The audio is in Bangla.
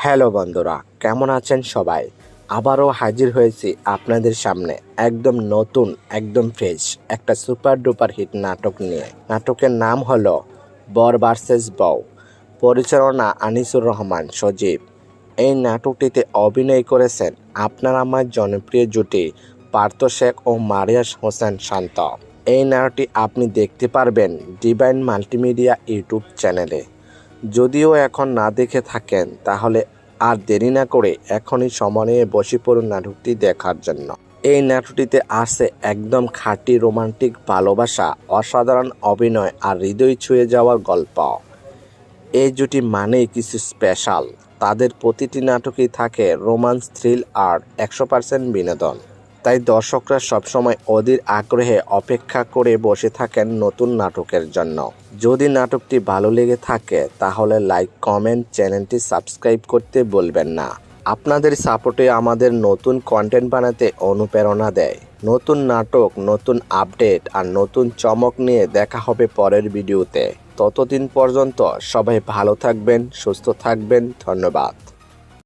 হ্যালো বন্ধুরা, কেমন আছেন সবাই? আবারও হাজির হয়েছি আপনাদের সামনে একদম নতুন, একদম ফ্রেশ একটা সুপার ডুপার হিট নাটক নিয়ে। নাটকের নাম হলো বর ভার্সেস বউ। পরিচালনা আনিসুর রহমান সজীব। এই নাটকটিতে অভিনয় করেছেন আপনার আমার জনপ্রিয় জুটি পার্থ শেখ ও মারিয়া হোসেন শান্ত। এই নাটকটি আপনি দেখতে পারবেন ডিভাইন মাল্টিমিডিয়া ইউটিউব চ্যানেলে। যদিও এখন না দেখে থাকেন তাহলে আর দেরি না করে এখনই সময় নিয়ে বসে পড়ুন নাটকটি দেখার জন্য। এই নাটকটিতে আছে একদম খাঁটি রোমান্টিক ভালোবাসা, অসাধারণ অভিনয় আর হৃদয় ছুঁয়ে যাওয়ার গল্প। এই জুটি মানেই কিছু স্পেশাল। তাদের প্রতিটি নাটকেই থাকে রোমান্স, থ্রিল আর 100% বিনোদন। তাই দর্শকরা সবসময় অধীর আগ্রহে অপেক্ষা করে বসে থাকেন নতুন নাটকের জন্য। যদি নাটকটি ভালো লেগে থাকে তাহলে লাইক, কমেন্ট, চ্যানেলটি সাবস্ক্রাইব করতে ভুলবেন না। আপনাদের সাপোর্টে আমাদের নতুন কন্টেন্ট বানাতে অনুপ্রেরণা দেয়। নতুন নাটক, নতুন আপডেট আর নতুন চমক নিয়ে দেখা হবে পরের ভিডিওতে। ততদিন পর্যন্ত সবাই ভালো থাকবেন, সুস্থ থাকবেন। ধন্যবাদ।